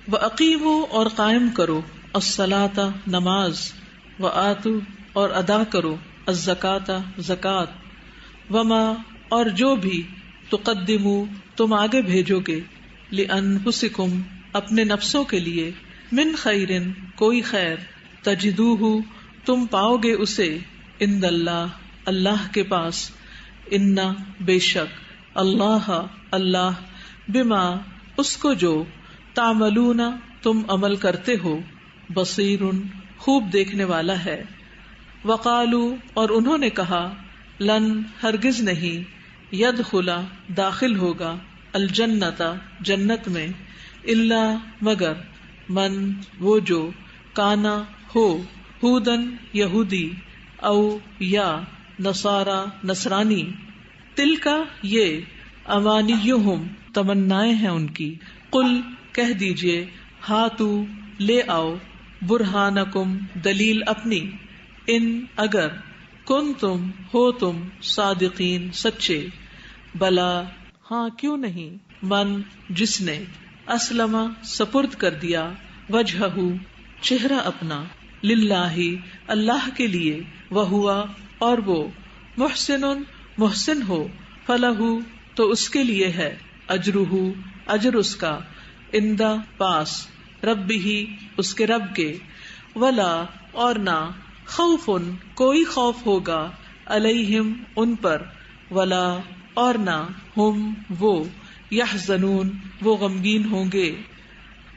وَأَقِیمُوا اور قائم کرو الصَّلَاةَ نماز، وَآتُوا اور ادا کرو الزکاۃ زکوٰۃ، وما اور جو بھی تقدموا تم آگے بھیجو گے لأنفسکم اپنے نفسوں کے لیے من خیر کوئی خیر تجدوہ تم پاؤ گے اسے عند اللہ اللہ کے پاس، ان بے شک اللہ اللہ بما اس کو جو تعملون تم عمل کرتے ہو بصیر خوب دیکھنے والا ہے۔ وقالوا اور انہوں نے کہا لن ہرگز نہیں یدخلا داخل ہوگا الجنت جنت میں الا مگر من وہ جو کانا ہو ہودن یہودی او یا نصارا نصرانی، تلکا یہ امانیہم تمنائیں ہیں ان کی، قل کہہ دیجئے ہاتو لے آؤ برہانکم دلیل اپنی، ان اگر کنتم ہو تم صادقین سچے، بلا ہاں کیوں نہیں، من جس نے اسلم سپرد کر دیا وجہہ چہرہ اپنا للہ اللہ کے لیے، وہوا اور وہ محسن محسن ہو، فلہ تو اس کے لیے ہے اجرہ اجر اس کا، اندہ پاس ربہ اس کے رب کے، ولا اور نہ خوف کوئی خوف ہوگا علیہم ان پر، ولا اور نہ ہم وہ یحزنون وہ غمگین ہوں گے۔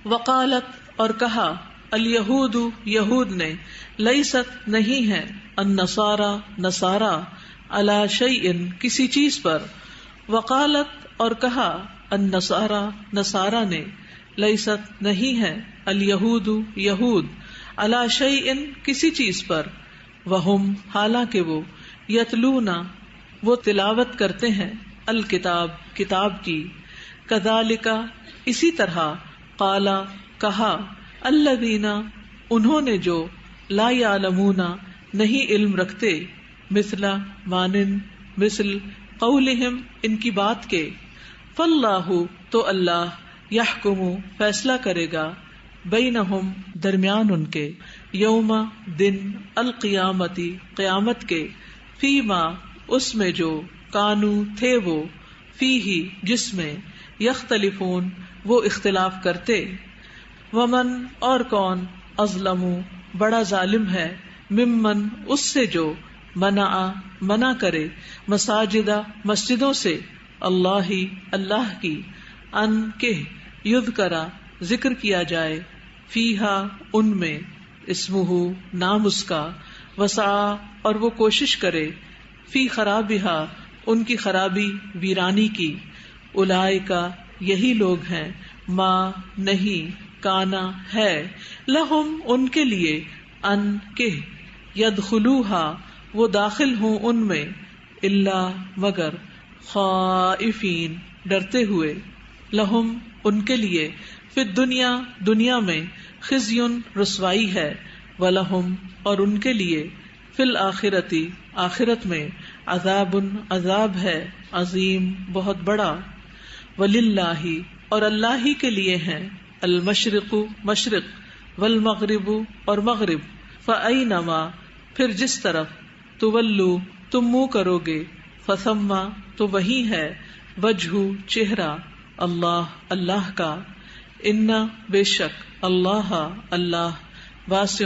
وقالت اور کہا الیہود یہود نے لیست نہیں ہے النصارى نصارا علی شیء کسی چیز پر، وقالت اور کہا النصارى نصارا نے لیست نہیں ہے الیہود یہود علی شیء کسی چیز پر، وہم حالانکہ وہ یتلون وہ تلاوت کرتے ہیں الکتاب کتاب کی، کذالک اسی طرح قالا کہا الذین انہوں نے جو لا یعلمون نہیں علم رکھتے، مثل مانند مثل قولہم ان کی بات کے، فاللہ تو اللہ یحکم فیصلہ کرے گا بینہم درمیان ان کے، یوم دن القیامتی قیامت کے، فیما اس میں جو کانو تھے وہ، فیہ جس میں یختلفون وہ اختلاف کرتے، ومن اور کون اظلم بڑا ظالم ہے، ممن اس سے جو منع کرے مساجد مسجدوں سے، اللہ اللہ کی، ان کہ یذکرا ذکر کیا جائے، فیہا ان میں، اسمہ نام اس کا، وسعا اور وہ کوشش کرے، فی خرابہا ان کی خرابی ویرانی کی، اولئک یہی لوگ ہیں، ما نہیں کانا ہے، لہم ان کے لیے، ان کہ یدخلوہا وہ داخل ہوں ان میں، الا مگر خائفین ڈرتے ہوئے، لہم ان کے لیے، فی الدنیا دنیا میں، خزی رسوائی ہے، ولہم اور ان کے لیے، فی الآخرتی آخرت میں، عذاب عذاب ہے، عظیم بہت بڑا، وللہ اور اللہ ہی کے لیے ہیں، المشرق مشرق، والمغرب اور مغرب، فأینما پھر جس طرف، تولو تم منہ کرو گے، فثم تو وہی ہے، وجہ چہرہ، اللہ اللہ کا، ان بے شک اللہ اللہ، واسع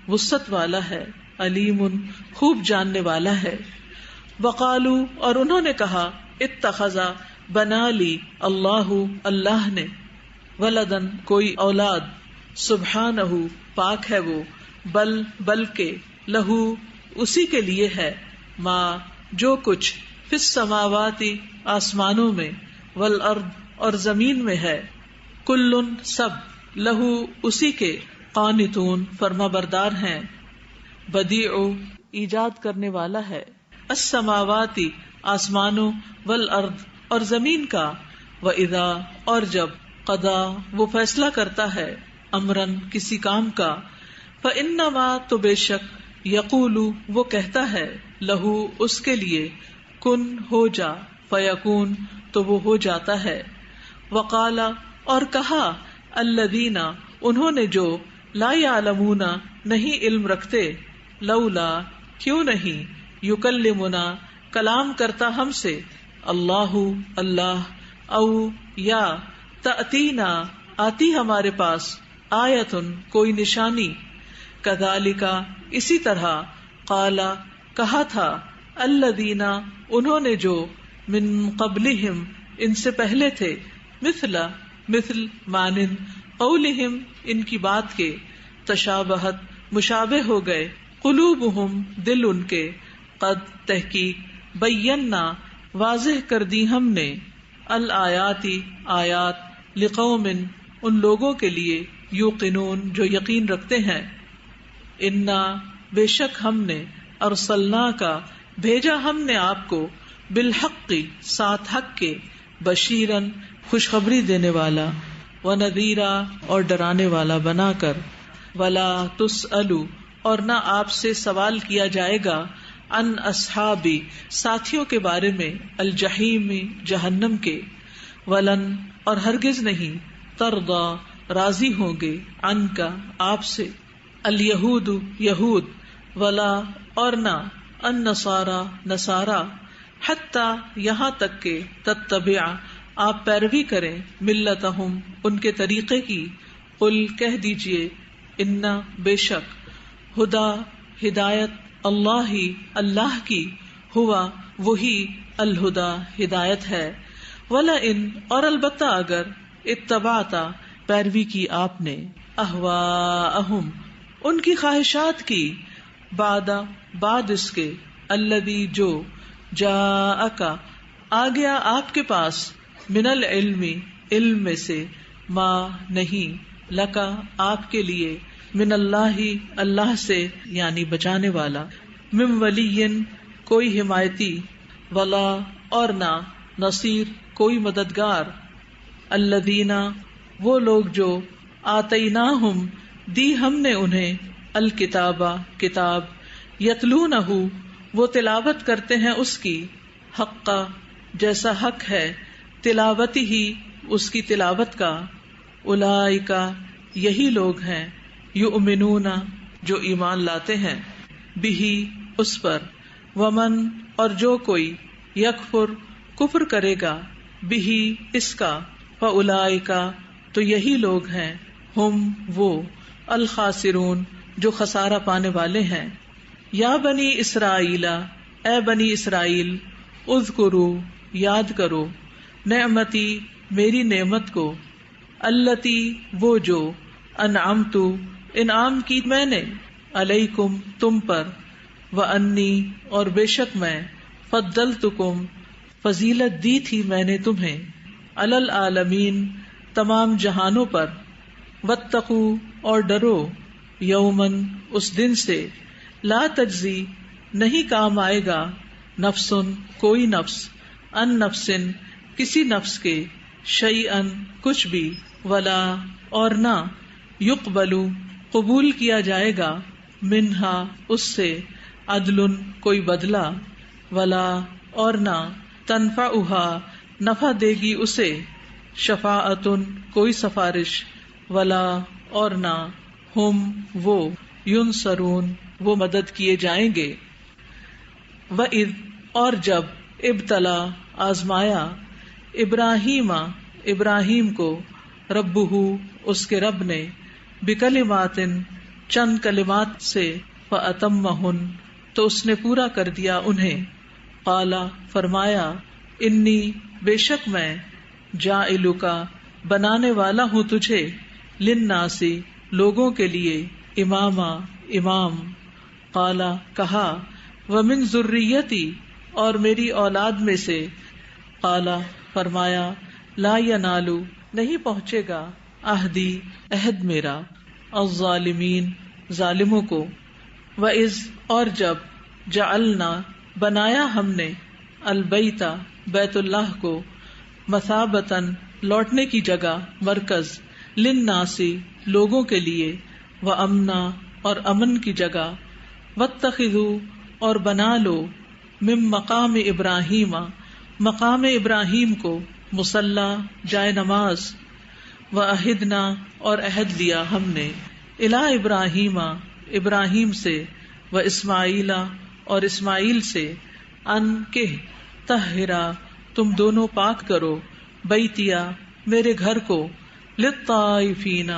وسعت والا ہے، علیم خوب جاننے والا ہے۔ وقالو اور انہوں نے کہا اتخذ بنا لی اللہ اللہ نے، ولدن کوئی اولاد، سبحانہ پاک ہے وہ، بلکہ لہو اسی کے لیے ہے، ما جو کچھ فی السماوات آسمانوں میں، والارض اور زمین میں ہے، کلن سب، لہو اسی کے، قانتون فرما بردار ہیں، بدیع ایجاد کرنے والا ہے، السماوات آسمانوں، والارض اور زمین کا، وَإِذَا اور جب، قضا وہ فیصلہ کرتا ہے، امرن کسی کام کا، فإنما تو بے شک، یقول وہ کہتا ہے، لہو اس کے لیے، کن ہو جا، فیکون تو وہ ہو جاتا ہے۔ وقال اور کہا الذین انہوں نے جو لا یعلمون نہیں علم رکھتے لولا کیوں نہیں یکلمنا کلام کرتا ہم سے اللہ اللہ او یا تأتینا آتی ہمارے پاس آیتن کوئی نشانی کذالک اسی طرح قالا کہا تھا الذین انہوں نے جو من قبلہم ان سے پہلے تھے مثل مانن قولہم ان کی بات کے تشابہت مشابہ ہو گئے قلوبہم دل ان کے قد تحقیق بینا واضح کر دی ہم نے الآیاتی آیات لقوم ان لوگوں کے لیے یوقنون جو یقین رکھتے ہیں انا بے شک ہم نے ارسلنا کا بھیجا ہم نے آپ کو بالحق ساتھ حق کے بشیرن خوشخبری دینے والا ونذیرا اور ڈرانے والا بنا کر ولا تسألوا اور نہ آپ سے سوال کیا جائے گا ان اصحابی ساتھیوں کے بارے میں الجحیم جہنم کے ولن اور ہرگز نہیں ترضا راضی ہوں گے ان کا آپ سے الیہود یہود ولا اور نہ النصارى نصارا حتی یہاں تک کہ تتبع آپ پیروی کریں ملتہم ان کے طریقے کی قل کہہ دیجئے ان بے شک ہدا ہدایت اللہ ہی اللہ کی ہوا وہی الہدا ہدایت ہے ولئن اور البتہ اگر اتبعتا پیروی کی آپ نے اہواءہم ان کی خواہشات کی بعد اس کے الذی جو جاءکا آ گیا آپ کے پاس من العلم علم میں سے ما نہیں لکا آپ کے لیے من اللہ اللہ سے یعنی بچانے والا من ولی کوئی حمایتی ولا اور نہ نصیر کوئی مددگار الذین وہ لوگ جو آتیناہم دی ہم نے انہیں الکتاب کتاب یتلونہ وہ تلاوت کرتے ہیں اس کی حق جیسا حق ہے تلاوت ہی اس کی تلاوت کا اولئک یہی لوگ ہیں یؤمنون جو ایمان لاتے ہیں بہی اس پر ومن اور جو کوئی یکفر کفر کرے گا بہی اس کا فاولئک تو یہی لوگ ہیں ہم وہ الخاسرون جو خسارہ پانے والے ہیں یا بنی اسرائیل اے بنی اسرائیل اذکروا یاد کرو نعمتی میری نعمت کو التی وہ جو انعمت انعام کی میں نے علیکم تم پر وانی اور بے شک میں فضلتکم فضیلت دی تھی میں نے تمہیں علی العالمین تمام جہانوں پر واتقوا اور ڈرو یومن اس دن سے لا تجزی نہیں کام آئے گا نفسن کوئی نفس ان نفسن کسی نفس کے شیئن کچھ بھی ولا اور نہ یقبلو قبول کیا جائے گا منہا اس سے عدل کوئی بدلہ ولا اور نہ تنفعہا نفع دے گی اسے شفاعتن کوئی سفارش ولا اور نہ ہم وہ ینصرون وہ مدد کیے جائیں گے وَإِذْ اور جب ابتلا آزمایا ابراہیم کو ربہ اس کے رب نے بکلمات چند کلمات سے فأتمہن تو اس نے پورا کر دیا انہیں قالا فرمایا انی بے شک میں جاعلک بنانے والا ہوں تجھے للناسی لوگوں کے لیے امام قالا کہا ومن ذریتی اور میری اولاد میں سے قالا فرمایا لا ینالو نہیں پہنچے گا عہدی عہد میرا الظالمین ظالموں کو وَإِذْ اور جب جعلنا بنایا ہم نے البیتا بیت اللہ کو مثابتاً لوٹنے کی جگہ مرکز للناسی لوگوں کے لیے وامنا اور امن کی جگہ واتخذوا اور بنا لو من مقام ابراہیم مقام ابراہیم کو مصلی جائے نماز وعہدنا اور عہد لیا ہم نے، الی ابراہیم ابراہیم سے، واسماعیل اور اسماعیل سے، ان کہ طہرا تم دونوں پاک کرو، بیتیا میرے گھر کو، للطائفین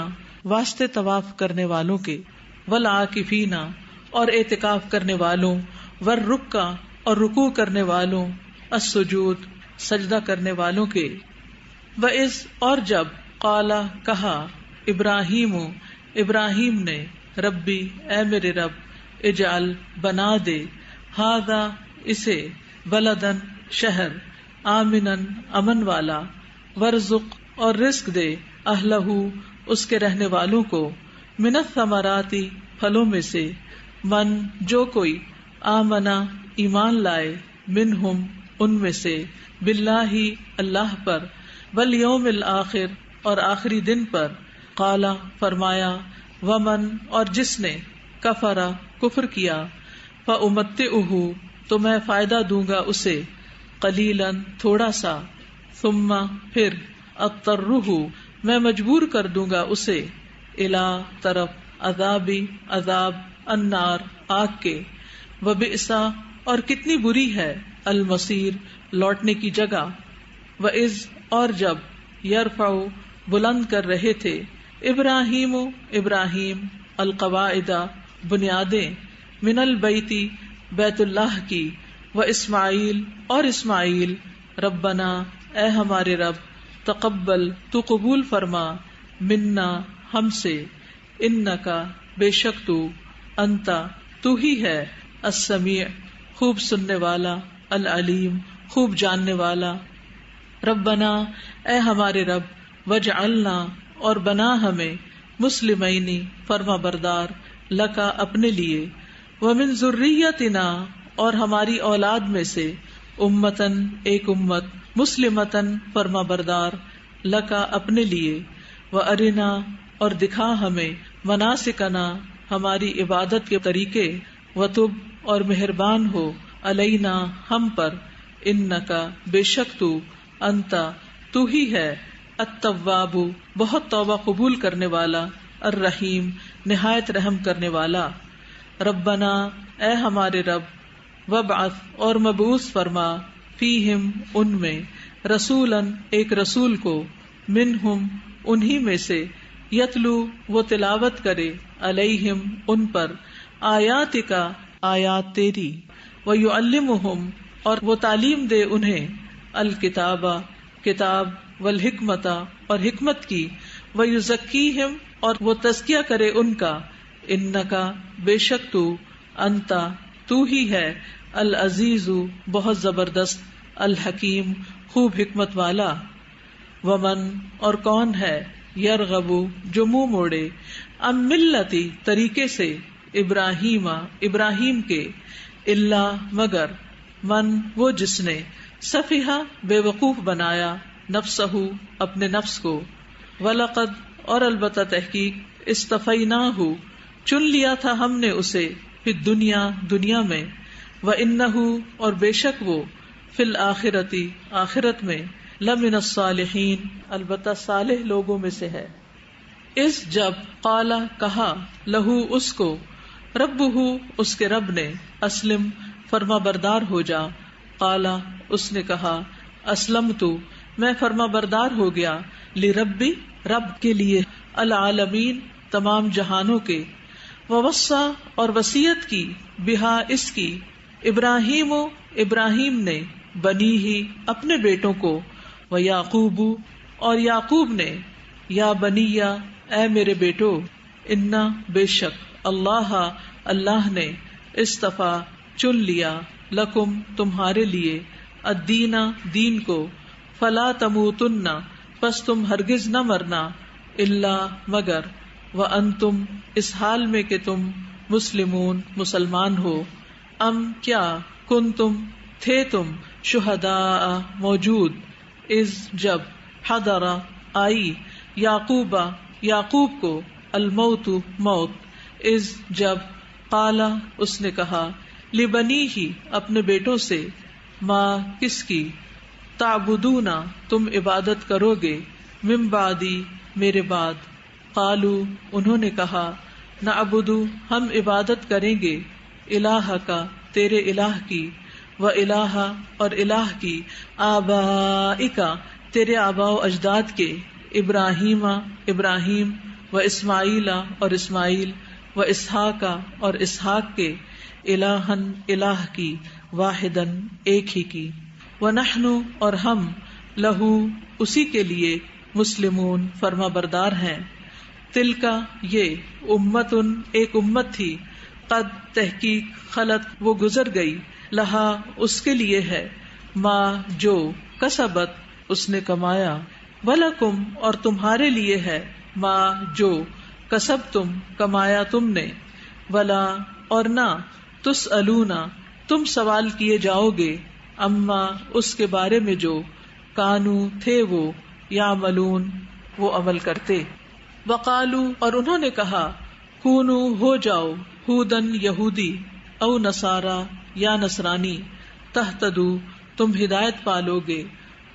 واسطے طواف کرنے والوں کے، والعاکفین اور اعتکاف کرنے والوں، والرکع اور رکوع کرنے والوں، السجود سجدہ کرنے والوں کے۔ وَإِذْ اور جب قال کہا ابراہیم ابراہیم نے، ربی اے میرے رب، اجعل بنا دے، ھذا اسے، بلدن شہر، آمنن امن والا، ورزق اور رزق دے، اہلہ اس کے رہنے والوں کو، من الثمرات پھلوں میں سے، من جو کوئی، آمنا ایمان لائے، منہم ان میں سے، باللہ اللہ پر، والیوم الآخر اور آخری دن پر، قال فرمایا، ومن اور جس نے، کفر کفر کیا، فامتعہ تو میں فائدہ دوں گا اسے، قلیلا تھوڑا سا، ثم پھر، اضطرہ میں مجبور کر دوں گا اسے، الی طرف، عذابی عذاب، النار آگ کے، وبئس اور کتنی بری ہے، المصیر لوٹنے کی جگہ۔ وَإِذْ اور جب، یرفع بلند کر رہے تھے، ابراہیم ابراہیم، القواعد بنیادیں، من البیت بیت اللہ کی، واسماعیل اور اسماعیل، ربنا اے ہمارے رب، تقبل تو قبول فرما، منا ہم سے، انکا بے شک تو، انتا تو ہی ہے، السمیع خوب سننے والا، العلیم خوب جاننے والا۔ ربنا اے ہمارے رب، وجعلنا اور بنا ہمیں، مسلمینی فرما بردار، لکا اپنے لیے، ومن ذریتنا اور ہماری اولاد میں سے، امتن ایک امت، مسلمتن فرما بردار، لکا اپنے لیے، وارنا اور دکھا ہمیں، مناسکنا ہماری عبادت کے طریقے، وتب اور مہربان ہو، علینا ہم پر، انکا بے شک تو، انتا تو ہی ہے، التواب بہت توبہ قبول کرنے والا، الرحیم نہایت رحم کرنے والا۔ ربنا اے ہمارے رب، وابعث اور مبعوث فرما، فیہم ان میں، رسولاً ایک رسول کو، منہم انہی میں سے، یتلو وہ تلاوت کرے، علیہم ان پر، آیاتکا آیات تیری، ویعلمہم اور وہ تعلیم دے انہیں، الکتاب کتاب، والحکمت اور حکمت کی، ویزکیہم اور وہ تزکیہ کرے ان کا، انکا بے شک تو، انتا تو ہی ہے، العزیز بہت زبردست، الحکیم خوب حکمت والا۔ ومن اور کون ہے، یرغب جو منہ موڑے، ام ملتی طریقے سے، ابراہیم ابراہیم کے، الا مگر، من وہ جس نے، سفیہا بے وقوف بنایا، نفسہ اپنے نفس کو، ولقد اور البتہ تحقیق، اصطفیناہ چن لیا تھا ہم نے اسے، فی الدنیا دنیا میں، وانہ اور بے شک وہ، فی الآخرۃ آخرت میں، لمن الصالحین البتہ صالح لوگوں میں سے ہے۔ اس جب قال کہا، لہو اس کو، ربہ اس کے رب نے، اسلم فرما بردار ہو جا، قال اس نے کہا، اسلمت میں فرما بردار ہو گیا، لربی رب کے لیے، العالمین تمام جہانوں کے، ووصى اور وصیت کی، بہا اس کی، ابراہیم ابراہیم نے، بنی ہی اپنے بیٹوں کو، ویعقوب اور یعقوب نے، یا بنیا اے میرے بیٹو، انا بے شک، اللہ اللہ نے، اصطفیٰ چن لیا، لکم تمہارے لیے، الدین دین کو، فلا تموتن پس تم ہرگز نہ مرنا، الا مگر، وانتم اس حال میں کہ تم، مسلمون مسلمان ہو، ام کیا، کنتم تھے تم، شہداء موجود، اذ جب، حضر آئی، یعقوب یعقوب کو، الموت موت، اذ جب، قال اس نے کہا، لبنی ہی اپنے بیٹوں سے، ماں کس کی، تعبدون تم عبادت کرو گے، من بعدی میرے بعد. قالو انہوں نے کہا نعبد ہم عبادت کریں گے الہ کا تیرے الہ کی و الہ اور الہ کی آبائکا تیرے آباء و اجداد کے ابراہیم ابراہیم و اسماعیل اور اسماعیل و اسحاق اور اسحاق کے الہن الہ کی واحدن ایک ہی کی ونحن اور ہم لہو اسی کے لیے مسلمون فرما بردار ہیں. تلکا یہ امتن ایک امت تھی قد تحقیق خلط وہ گزر گئی لہا اس کے لیے ہے ما جو کسبت اس نے کمایا ولکم اور تمہارے لیے ہے ما جو کسب تم کمایا تم نے ولا اور نہ تسألونا تم سوال کیے جاؤ گے اما اس کے بارے میں جو کانو تھے وہ یعملون وہ عمل کرتے. وقالو اور انہوں نے کہا کونو ہو جاؤ ہودن یہودی او نصارا یا نصرانی تہتدو تم ہدایت پالو گے.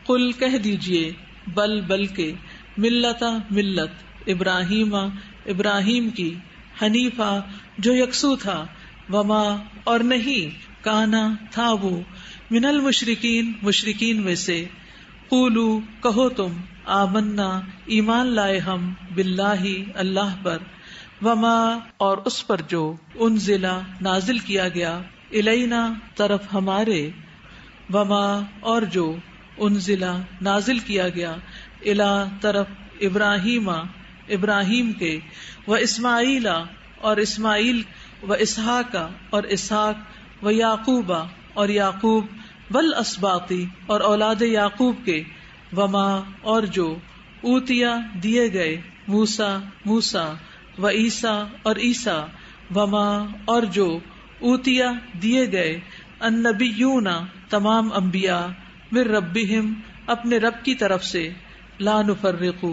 قل کہہ دیجئے بل بلکہ ملتا ملت ابراہیم ابراہیم کی حنیفہ جو یکسو تھا وما اور نہیں کانا تھا وہ من المشرکین مشرکین میں سے. قولو کہو تم آمنا ایمان لائے ہم باللہ اللہ پر وما اور اس پر جو انزلا نازل کیا گیا الینا طرف ہمارے وما اور جو انزلا نازل کیا گیا الا طرف ابراہیم ابراہیم کے و اسماعیل اور اسماعیل و اسحاق اور اسحاق و یعقوب اور یعقوب والاسباطی اور اولاد یعقوب کے وما اور جو اوتیا دیے گئے موسیٰ موسیٰ و عیسیٰ اور عیسیٰ وما اور جو اوتیا دیے گئے النبیون تمام انبیاء من ربہم اپنے رب کی طرف سے لا نفرق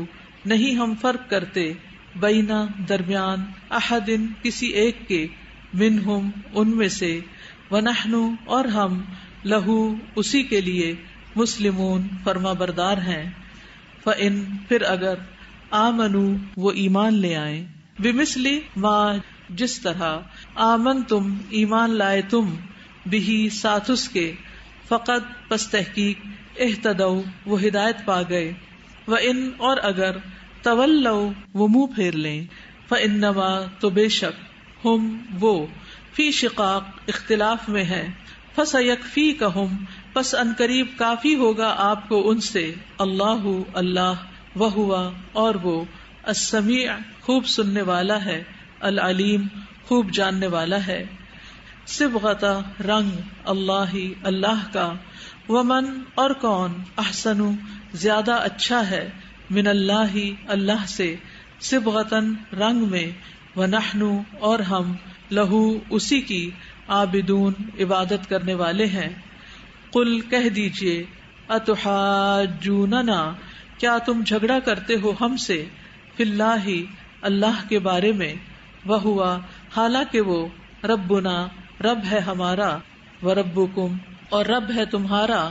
نہیں ہم فرق کرتے بینا درمیان احد کسی ایک کے منہم ان میں سے ونحن اور ہم لہو اسی کے لیے مسلمون فرما بردار ہیں. فإن پھر اگر آمنو وہ ایمان لے آئیں بمثلی ما جس طرح آمن تم ایمان لائے تم بھی ساتھ اس کے فقط پس تحقیق اہتدو وہ ہدایت پا گئے. وإن اور اگر تولو وہ منہ پھیر لیں فإنما تو بے شک ہم وہ فی شقاق اختلاف میں ہے فسیکفیکہم پس انقریب کافی ہوگا آپ کو ان سے اللہ اللہ وہوا اور وہ السمیع خوب سننے والا ہے العلیم خوب جاننے والا ہے. صبغۃ رنگ اللہ اللہ کا ومن اور کون احسن زیادہ اچھا ہے من اللہ اللہ سے صبغتاً رنگ میں ونحن اور ہم لہو اسی کی عابدون عبادت کرنے والے ہیں. قل کہہ دیجئے اتحاجوننا کیا تم جھگڑا کرتے ہو ہم سے فی اللہ اللہ کے بارے میں وہوا حالانکہ وہ ربنا رب ہے ہمارا وربکم اور رب ہے تمہارا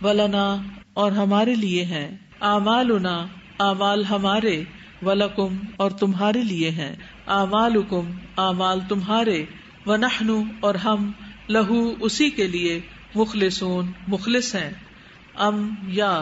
ولنا اور ہمارے لیے ہیں اعمالنا اعمال ہمارے ولکم اور تمہارے لیے ہیں اعمالکم اعمال تمہارے ونحن اور ہم لہو اسی کے لیے مخلصون مخلص ہیں. ام یا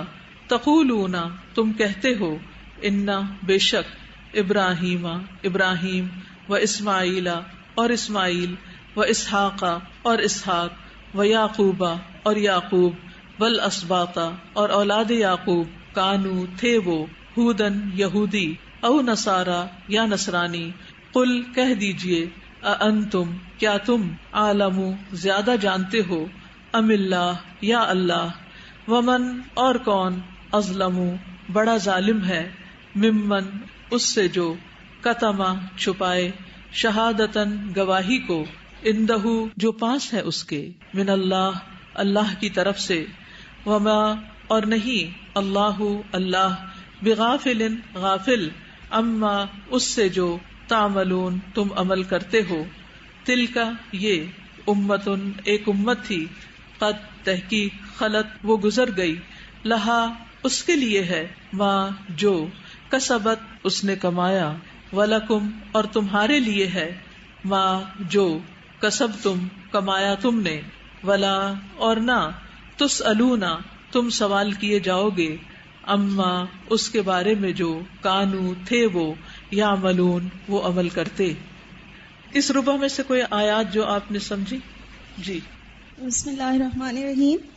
تقولون تم کہتے ہو انا بے شک ابراہیم ابراہیم و اسماعیل اور اسماعیل و اسحاق اور اسحاق و یعقوب اور یعقوب والاسباط اور اولاد یعقوب کانو تھے وہ ہودن یہودی او نصارا یا نصرانی. قل کہہ دیجئے اانتم کیا تم عالم زیادہ جانتے ہو ام اللہ یا اللہ ومن اور کون اظلم بڑا ظالم ہے ممن اس سے جو کتما چھپائے شہادتن گواہی کو اندہ جو پاس ہے اس کے من اللہ اللہ کی طرف سے وما اور نہیں اللہ اللہ بغافل غافل اما اس سے جو تعملون تم عمل کرتے ہو. تلک یہ امتن ایک امت تھی قد تحقیق خلط وہ گزر گئی لہا اس کے لیے ہے ما جو کسبت اس نے کمایا، ولکم اور تمہارے لیے ہے، ما جو کسبتم کمایا تم نے، ولا اور نہ، تسألون تم سوال کیے جاؤ گے، اما اس کے بارے میں جو کانو تھے وہ یعملون وہ عمل کرتے. اس ربع میں سے کوئی آیات جو آپ نے سمجھی؟ جی بسم اللہ الرحمن الرحیم.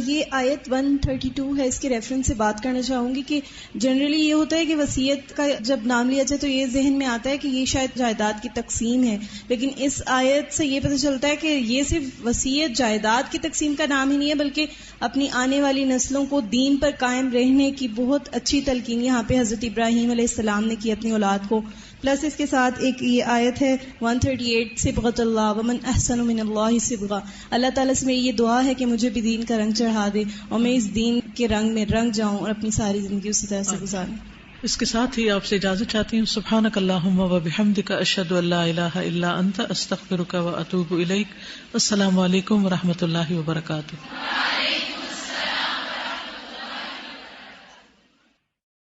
یہ آیت 132 ہے، اس کے ریفرنس سے بات کرنا چاہوں گی کہ جنرلی یہ ہوتا ہے کہ وصیت کا جب نام لیا جائے تو یہ ذہن میں آتا ہے کہ یہ شاید جائیداد کی تقسیم ہے، لیکن اس آیت سے یہ پتہ چلتا ہے کہ یہ صرف وصیت جائیداد کی تقسیم کا نام ہی نہیں ہے، بلکہ اپنی آنے والی نسلوں کو دین پر قائم رہنے کی بہت اچھی تلقین یہاں پہ حضرت ابراہیم علیہ السلام نے کی اپنی اولاد کو. پلس اس کے ساتھ ایک یہ آیت ہے 138 صبغۃ اللہ ومن احسن من اللہ صبغہ. اللہ تعالیٰ سے میری یہ دعا ہے کہ مجھے بھی دین کا رنگ چڑھا دے اور میں اس دین کے رنگ میں رنگ جاؤں اور اپنی ساری زندگی اسی طرح سے گزاروں. اس کے ساتھ ہی آپ سے اجازت چاہتی ہوں. سبحانک اللہم و بحمدک، اشہد ان لا الہ الا انت، استغفرک و اتوب الیک. السلام علیکم و رحمۃ اللہ وبرکاتہ.